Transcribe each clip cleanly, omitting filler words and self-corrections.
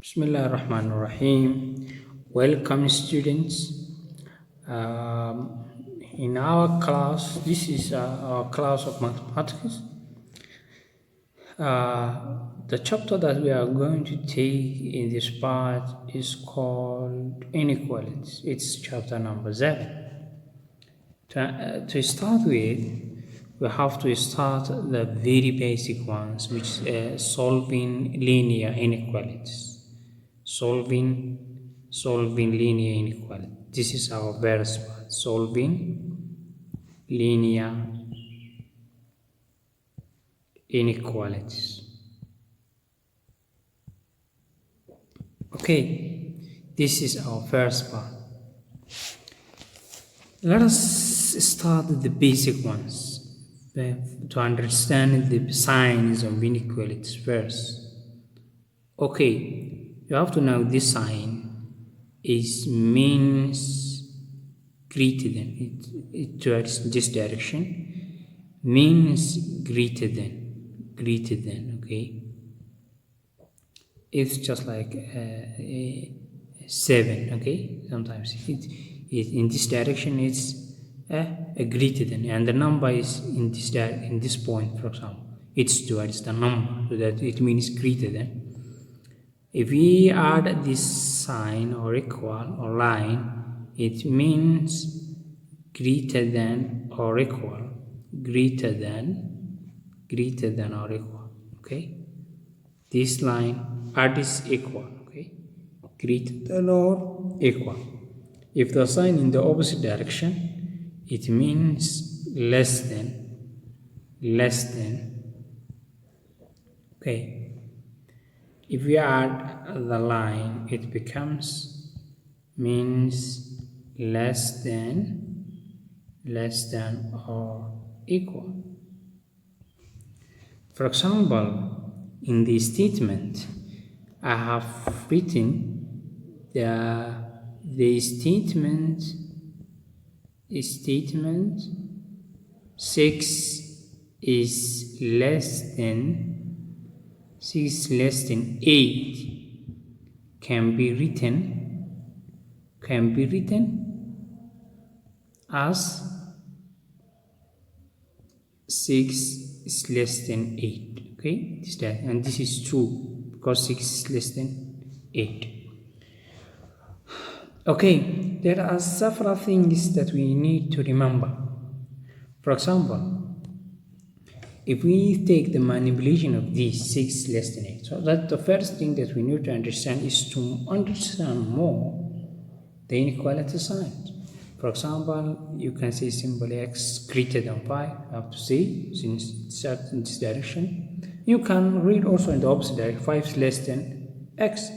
Bismillah ar-Rahman ar-Rahim. Welcome, students. In our class, this is our class of mathematics. The chapter that we are going to take in this part is called Inequalities. It's chapter number 7. To start with, we have to start the very basic ones, which is solving linear inequalities. Solving linear inequality. This is our first part. Solving linear inequalities. Okay, this is our first part. Let us start with the basic ones to understand the signs of inequalities first. Okay, you have to know this sign is means greater than, it towards this direction, means greater than, okay? It's just like 7, okay? Sometimes it in this direction it's a greater than, and the number is in this point, for example. It's towards the number, so that it means greater than. If we add this sign or equal or line, it means greater than or equal, greater than or equal, okay? This line, add is equal, okay? Greater than or equal. If the sign in the opposite direction, it means less than, okay? If we add the line, it means less than or equal. For example, in this statement, I have written the statement 6 is less than 8 can be written as 6 is less than 8, okay? And this is true because 6 is less than 8. Okay, there are several things that we need to remember. For example, if we take the manipulation of these 6 less than 8, so that the first thing that we need to understand is to understand more the inequality signs. For example, you can say simply x greater than 5, you have to say, since it's in this direction. You can read also in the opposite direction, 5 is less than x,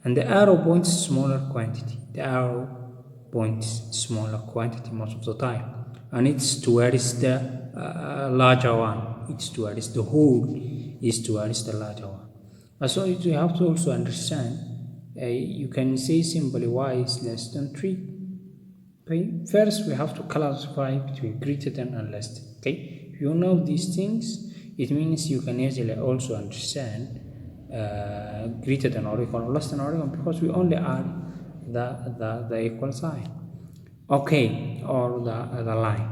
and the arrow points smaller quantity. The arrow points smaller quantity most of the time, and it's towards the larger one. It's towards the whole is towards the larger one. So you have to also understand, you can say simply y is less than 3. Okay, first we have to classify between greater than and less than. Okay, if you know these things, it means you can easily also understand greater than or equal or less than or equal, because we only add the equal sign, okay, or the line.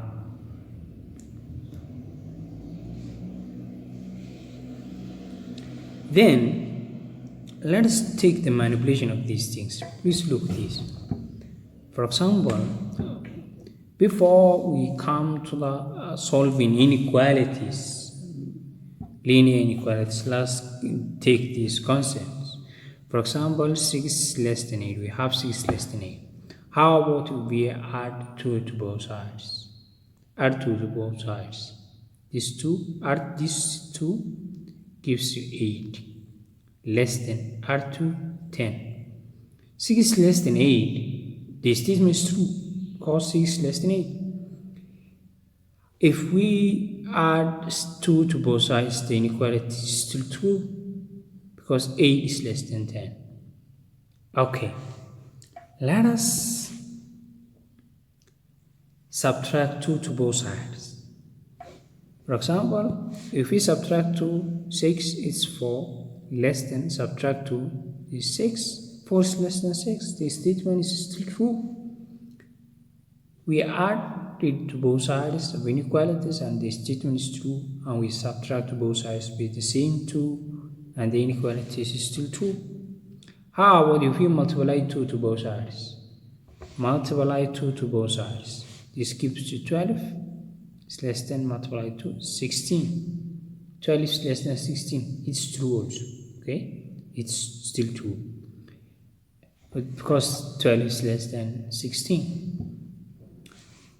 Then let us take the manipulation of these things. Please look at this. For example, before we come to the solving inequalities, linear inequalities, let's take these concepts. For example, 6 is less than 8. We have 6 less than 8. How about we add 2 to both sides? Add 2 to both sides. Add this 2 gives you 8. Less than, add 2, 10. 6 is less than 8. The statement is true because 6 is less than 8. If we add 2 to both sides, the inequality is still true because 8 is less than 10. Okay, let us subtract 2 to both sides. For example, if we subtract 2, 6 is 4, less than, subtract 2 is 6. 4 is less than 6. The statement is still true. We add it to both sides of inequalities and the statement is true, and we subtract to both sides with the same 2 and the inequality is still true. How about if we multiply 2 to both sides? Multiply 2 to both sides. This gives you 12. It's less than multiply 2, 16. 12 is less than 16. It's true also. Okay? It's still true. But because 12 is less than 16.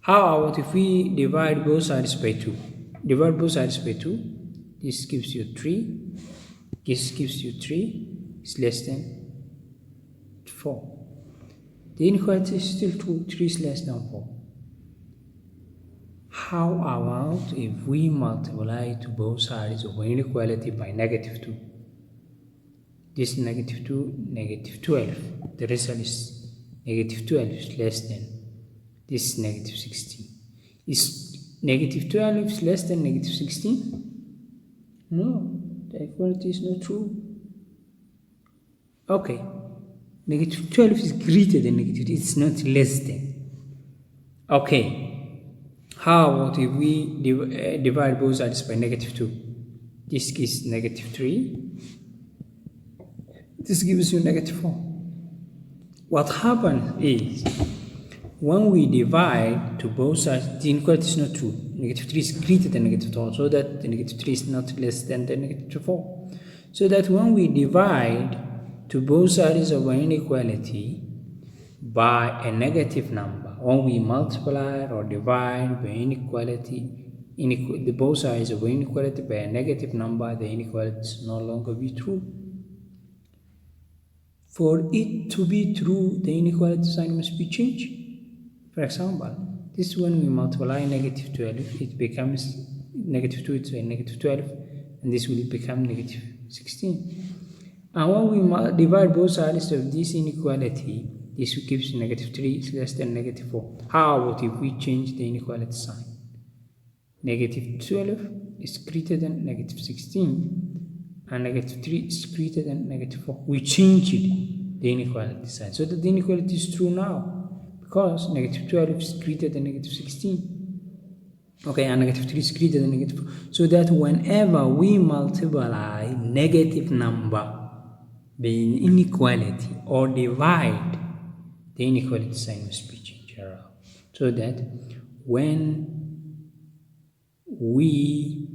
How about if we divide both sides by 2? Divide both sides by 2. This gives you 3. This gives you 3. It's less than 4. The inequality is still true. 3 is less than 4. How about if we multiply to both sides of an inequality by negative 2? This negative 2, negative 12. The result is negative 12 is less than this negative 16. Is negative 12 less than negative 16? No, the equality is not true. Okay, negative 12 is greater than negative 2, it's not less than. Okay, how about if we divide both sides by negative 2? This gives negative 3. This gives you negative 4. What happens is, when we divide to both sides, the inequality is not true. Negative 3 is greater than negative 4, so that the negative 3 is not less than the negative 4. So that when we divide to both sides of an inequality by a negative number, when we multiply or divide by inequality, the both sides of an inequality by a negative number, the inequality is no longer be true. For it to be true, the inequality sign must be changed. For example, this when we multiply negative 12, it becomes negative 2 to a negative 12, and this will become negative 16. And when we divide both sides of this inequality, this gives negative 3 is less than negative 4. How about if we change the inequality sign? Negative 12 is greater than negative 16, and negative 3 is greater than negative 4. We change it, the inequality sign, so that the inequality is true now. Because negative 12 is greater than negative 16. Okay, and negative 3 is greater than negative 4. So that whenever we multiply negative number by inequality or divide, the inequality sign must be changed around. So that when we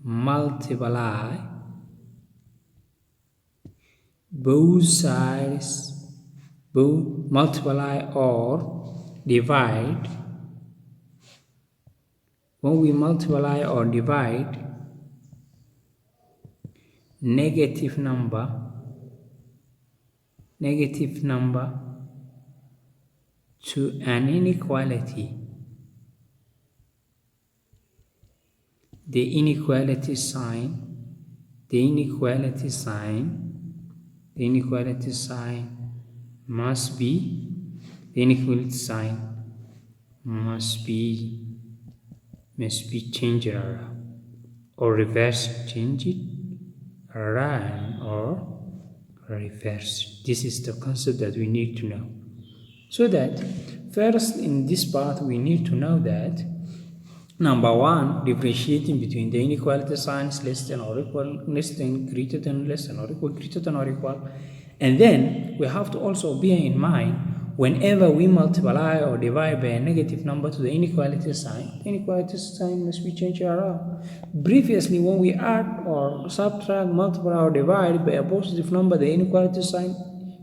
multiply both sides, both multiply or divide, when we multiply or divide negative number to an inequality, the inequality sign must be, changed around, or reverse, change it around or reverse. This is the concept that we need to know. So that first in this part we need to know that number 1, differentiating between the inequality signs less than or equal, less than, greater than, less than or equal, greater than or equal. And then we have to also bear in mind whenever we multiply or divide by a negative number to the inequality sign must be changed around. Previously, when we add or subtract, multiply or divide by a positive number, the inequality sign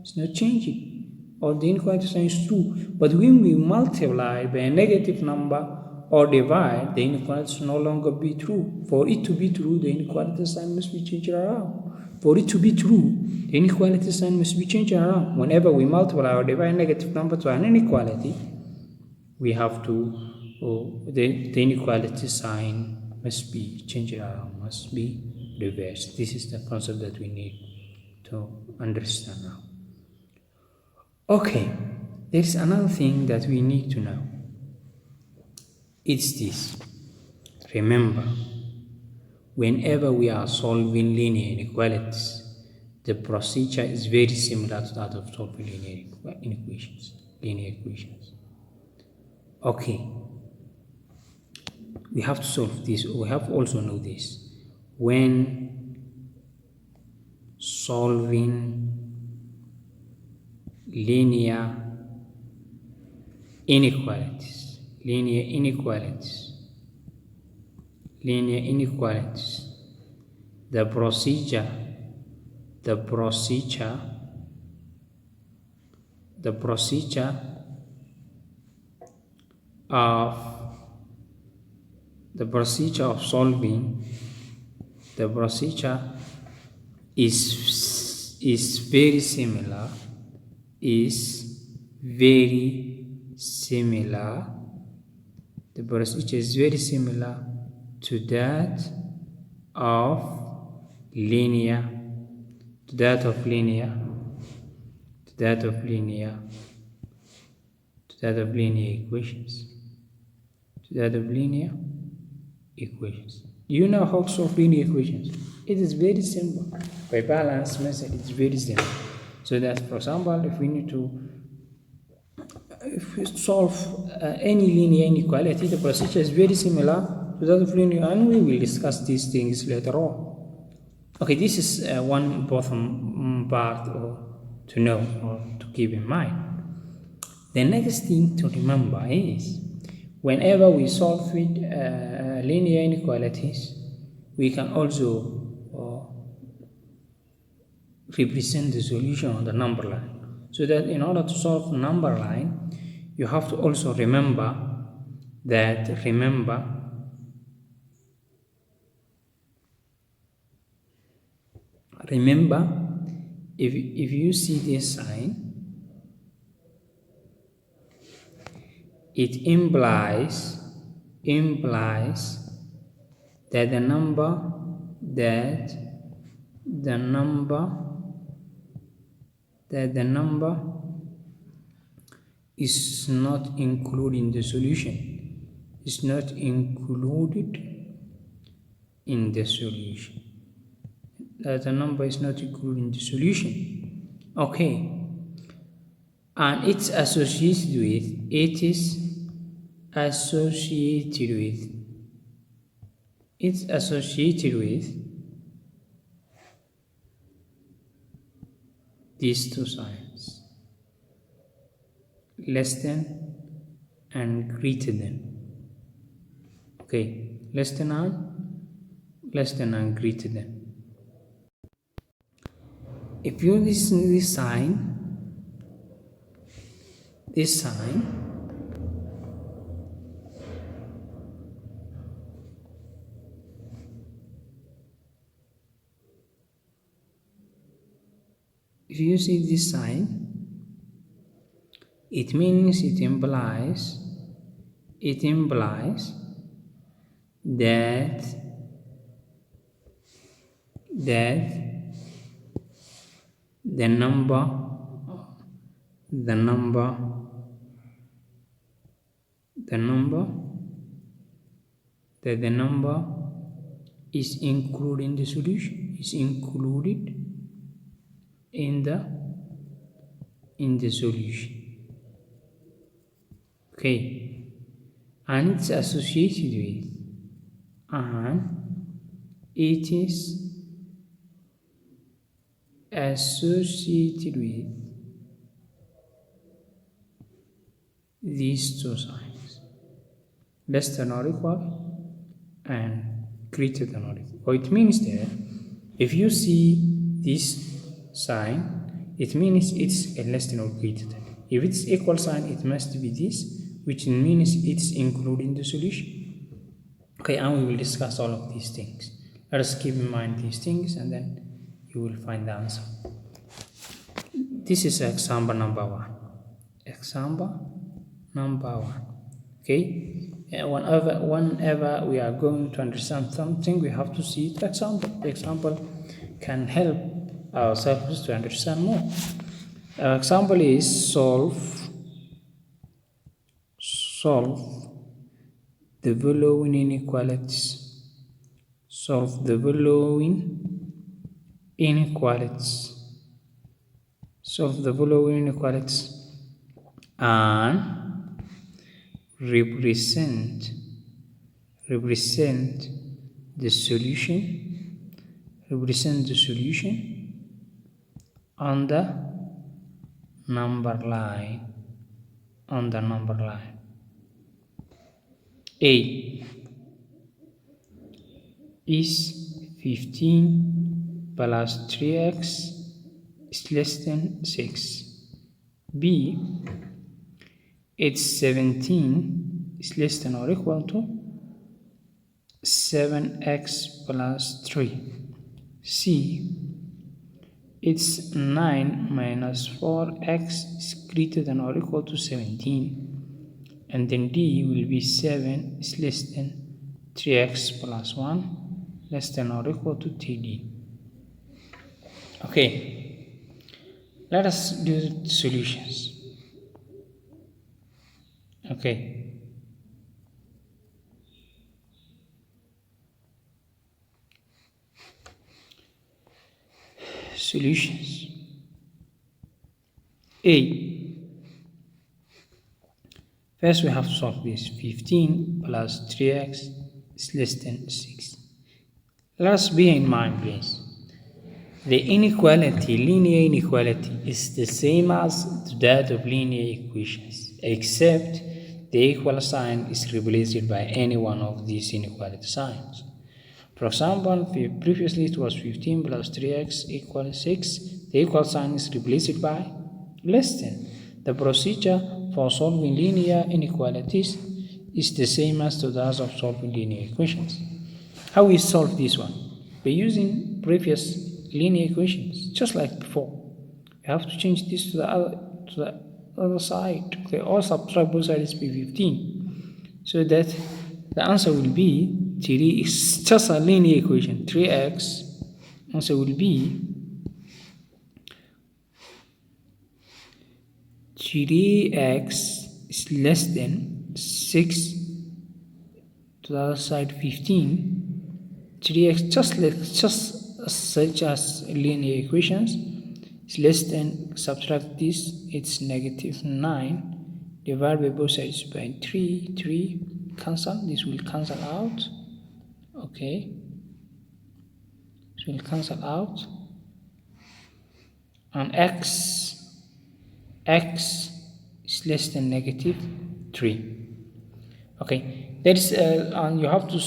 is not changing, or the inequality sign is true. But when we multiply by a negative number or divide, the inequality no longer be true. For it to be true, the inequality sign must be changed around. For it to be true, the inequality sign must be changed around. Whenever we multiply or divide a negative number to an inequality, we have to, the inequality sign must be changed around, must be reversed. This is the concept that we need to understand now. Okay, there is another thing that we need to know. It's this. Remember, whenever we are solving linear inequalities, the procedure is very similar to that of solving linear equations. Okay, we have to solve this. We have to also know this. When solving linear inequalities, the procedure of solving is very similar the procedure is very similar to that of linear equations. Do you know how to solve linear equations? It is very simple. By balance method, it's very simple. So that, for example, if we solve any linear inequality, the procedure is very similar to that of linear, and we will discuss these things later on. Okay, this is one important part to know or to keep in mind. The next thing to remember is whenever we solve with linear inequalities, we can also represent the solution on the number line. So that in order to solve the number line, you have to also remember if you see this sign, it implies that the number is not included in the solution. That the number is not included in the solution. Okay. And it's associated with these two signs, less than and greater than. Okay, less than and greater than. If you listen to this sign, if you see this sign, it implies that the number is included in the solution, in the solution. Okay, and it's associated with these two signs, less than or equal and greater than or equal. Or it means that if you see this sign, it means it's a less than or greater than. If it's equal sign, it must be this, which means it's included in the solution. Okay, and we will discuss all of these things. Let us keep in mind these things, and then you will find the answer. This is example number 1. Okay, whenever we are going to understand something, we have to see the example. The example can help ourselves to understand more. Example is solve the following inequalities. solve the following inequalities and represent the solution on the number line. A is 15 plus 3x is less than 6. B, it's 17 is less than or equal to 7x plus 3. C, it's 9 minus 4x is greater than or equal to 17. And then D will be 7 is less than 3x plus 1 less than or equal to 3D. Okay, let us do the solutions. Okay, solutions. A, first we have to solve this. 15 plus 3x is less than 6. Let us bear in mind, please, the linear inequality is the same as that of linear equations, except the equal sign is replaced by any one of these inequality signs. For example, previously it was 15 plus 3x equals 6. The equal sign is replaced by less than. The procedure for solving linear inequalities is the same as to that of solving linear equations. How we solve this one? By using previous linear equations, just like before. We have to change this to the other side. Okay, or subtract both sides by 15. So that the answer will be 3 is just a linear equation. 3x answer will be 3x is less than 6 to the other side 15. 3x just such as linear equations is less than, subtract this, it's negative 9, divide by both sides by 3, cancel, this will cancel out. Okay, this will cancel out, and x is less than negative 3. Okay, that is, and you have to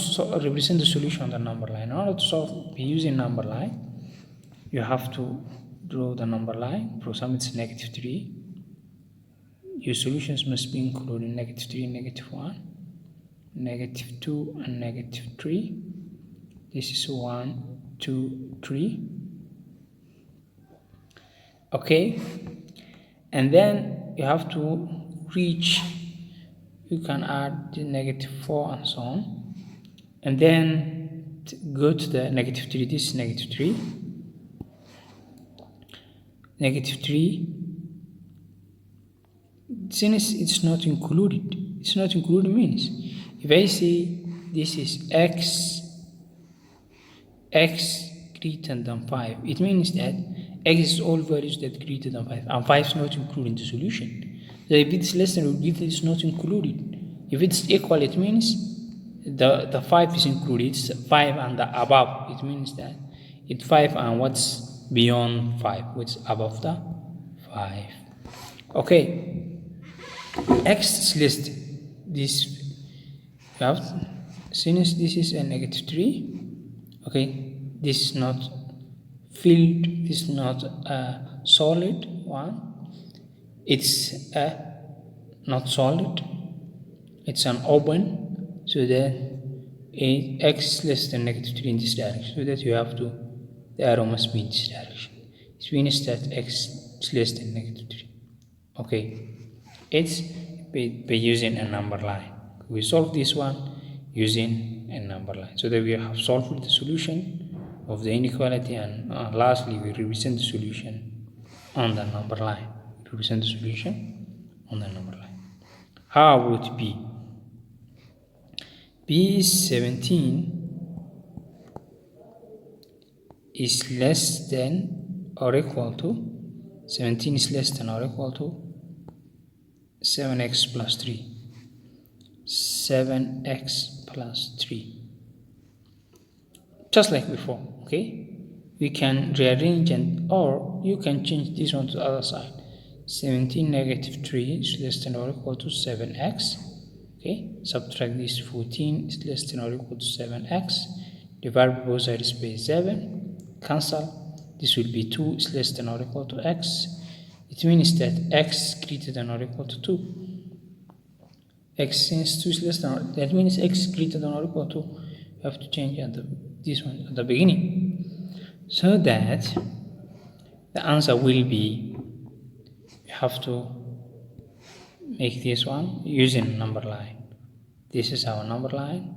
represent the solution on the number line. In order to solve using number line, you have to draw the number line. For example, it's negative 3. Your solutions must be including negative 3, negative 1, negative 2, and negative 3. This is 1, 2, 3. Okay, and then you have to reach, you can add the negative 4 and so on, and then go to the negative 3. This is negative 3, negative 3. Since it's not included means, if I say this is x greater than 5, it means that x is all values that greater than 5, and 5 is not included in the solution. So if it's less than or greater, it's not included. If it's equal, it means the 5 is included. It's 5 and the above. It means that it's 5 and what's beyond 5, what's above the 5. Okay, x is listed. This you have, since this is a negative 3. Okay, this is not filled, this is not a solid one, it's not solid, it's an open, so that x is less than negative 3 in this direction, so that you have to, the arrow must be in this direction. It means that x is less than negative 3. Okay, it's by using a number line. We solve this one using a number line, so that we have solved the solution of the inequality, and lastly we represent the solution on the number line. Represent the solution on the number line. How about B? B is 17 is less than or equal to 17 is less than or equal to 7x plus 3. 7x plus 3. Just like before, okay? We can rearrange or you can change this one to the other side. 17 negative 3 is less than or equal to 7x. Okay, subtract this. 14 is less than or equal to 7x. Divide by both sides by 7. Cancel. This will be 2 is less than or equal to x. It means that x is greater than or equal to 2. X since 2 is less than or, that means x is greater than or equal to, you have to change this one at the beginning. So that the answer will be, you have to make this one using number line. This is our number line.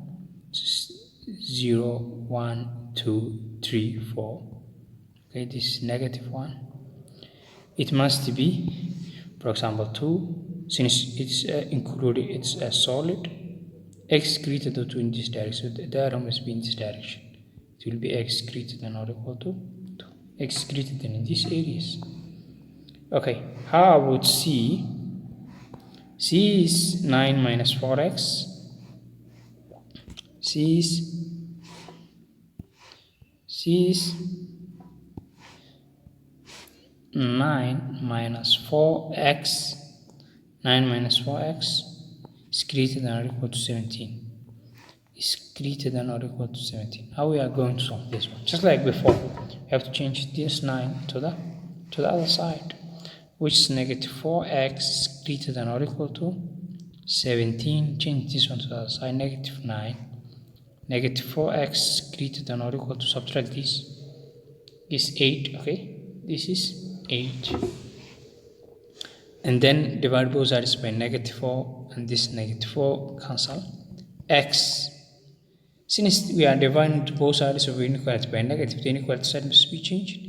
0, 1, 2, 3, 4. Okay, this is negative 1. It must be, for example, 2. Since it's included, it's a solid. X greater than 2 in this direction. So the arrow must be in this direction. It will be x greater than or equal to 2. X greater than in these areas. Okay, how about C? C is 9 minus 4x. C is 9 minus 4x. 9 minus 4x is greater than or equal to 17. Is greater than or equal to 17. How we are going to solve this one? Just like before, we have to change this 9 to the other side, which is negative 4x is greater than or equal to 17. Change this one to the other side, negative 9. Negative 4x is greater than or equal to, subtract this, is 8, okay? This is 8. And then divide both sides by negative 4, and this negative 4 cancel. X, since we are dividing both sides of inequality by negative, the inequality side must be changed.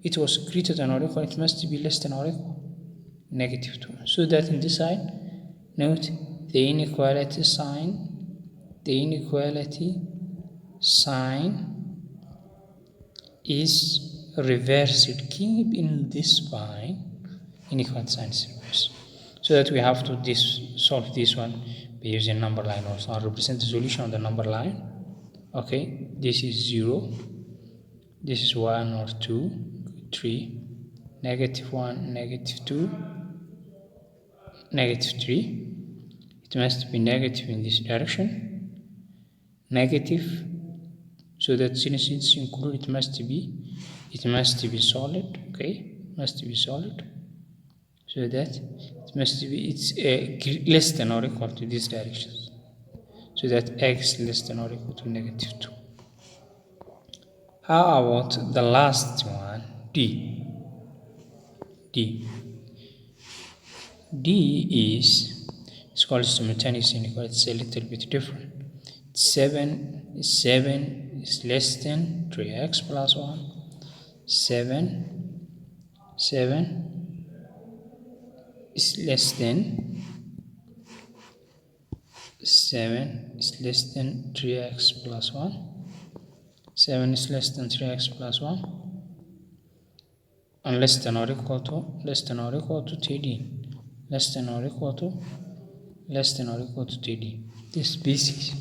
It was greater than or equal, it must be less than or equal, negative 2. So that in this side, note the inequality sign is reversed. Keep in this sign, inequality sign is reversed. So that we have to solve this one by using number line also. I'll represent the solution on the number line. Okay, this is 0, this is 1 or 2, 3, negative 1, negative 2, negative 3. It must be negative in this direction, negative, so that since it's included, it must be solid. Okay, must be solid, so that it must be, it's less than or equal to this direction, so that x less than or equal to negative 2. How about the last one, D? D is, it's called simultaneous inequality. It's a little bit different. 7 is less than 3x plus 1. 7 is less than 3x plus 1. 7 is less than 3x plus 1, and less than or equal to 13. Less than or equal to 13. This basic.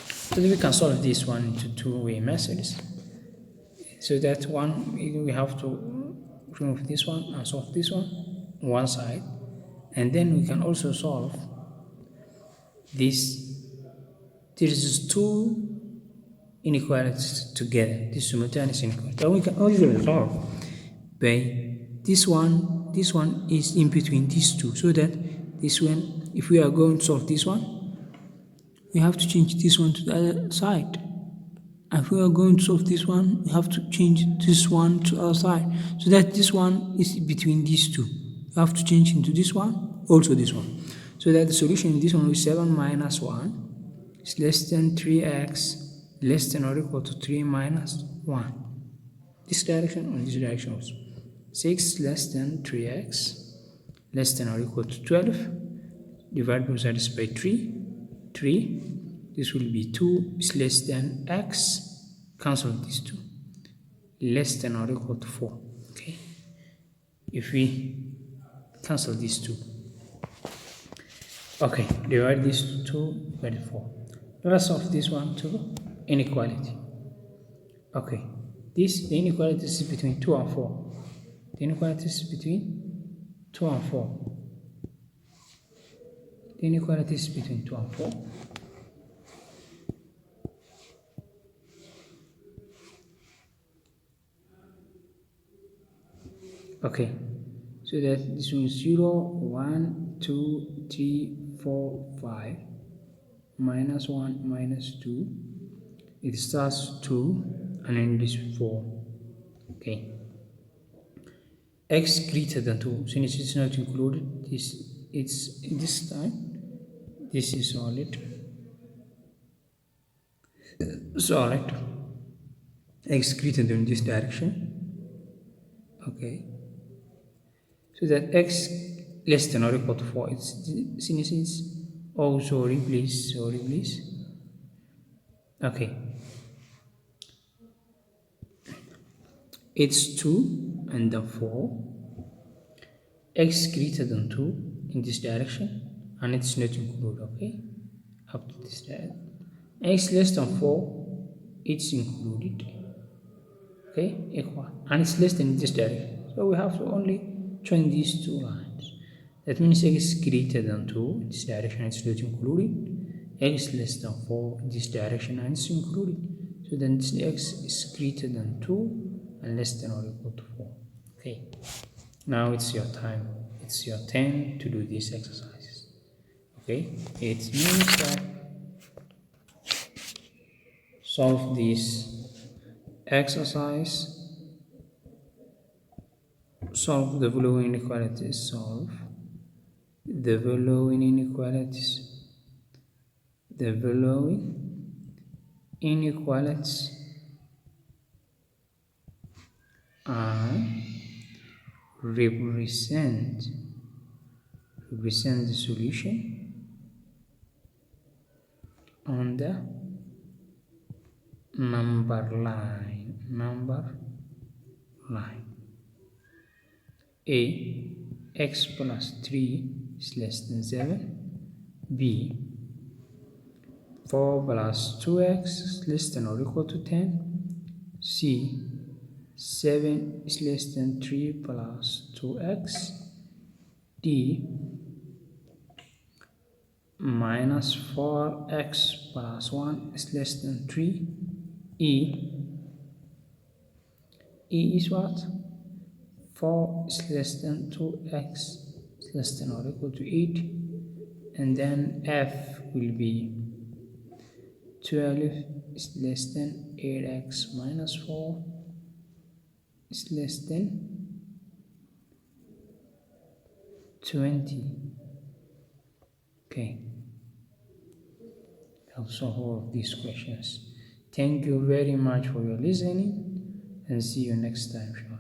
So we can solve this one into two-way methods. So that one, we have to remove this one and solve this one side, and then we can also solve this. There is two inequalities together, this simultaneous inequality. And we can also solve by this one. This one is in between these two, so that this one, if we are going to solve this one, we have to change this one to the other side. And if we are going to solve this one, we have to change this one to the other side, so that this one is between these two. We have to change into this one, also this one, so that the solution in this one is 7 minus 1 is less than 3x less than or equal to 3 minus 1. This direction or this direction also. 6 less than 3x less than or equal to 12. Divide both sides by 3. This will be 2 is less than x. Cancel these two. Less than or equal to 4. Okay. if we cancel these two. Okay, divide these two by 4. Let us solve this one to inequality. Okay, the inequality is between 2 and 4. The inequality is between 2 and 4. The inequality is between 2 and 4. Okay, so that this one is 0, 1, 2, 3, 4, 5, minus 1, minus 2. It starts 2 and then this 4. Okay. X greater than 2, since it's not included, this time this is solid. X greater than this direction. Okay, so that x less than or equal to 4, since it's sorry please. Okay, it's 2 and then 4. X greater than 2 in this direction, and it's not included. Okay, up to this direction. X less than 4, it's included. Okay, equal, and it's less than this direction. So we have to only join these two lines. That means x greater than 2 in this direction, it's not included. X less than 4 in this direction, and it's included. So then this x is greater than 2 and less than or equal to 4. Okay, now it's your time. It's your turn to do these exercises. Okay, it means that solve this exercise. Solve the following inequalities. Solve the following inequalities. The following inequalities and represent the solution on the number line. A, x plus 3 is less than 7. B, 4 plus 2x is less than or equal to 10. C, 7 is less than 3 plus 2x. D, minus 4x plus 1 is less than 3. E is what? 4 is less than 2x is less than or equal to 8. And then F will be 12 is less than 8x minus 4 is less than 20. Okay, I'll solve all of these questions. Thank you very much for your listening, and see you next time.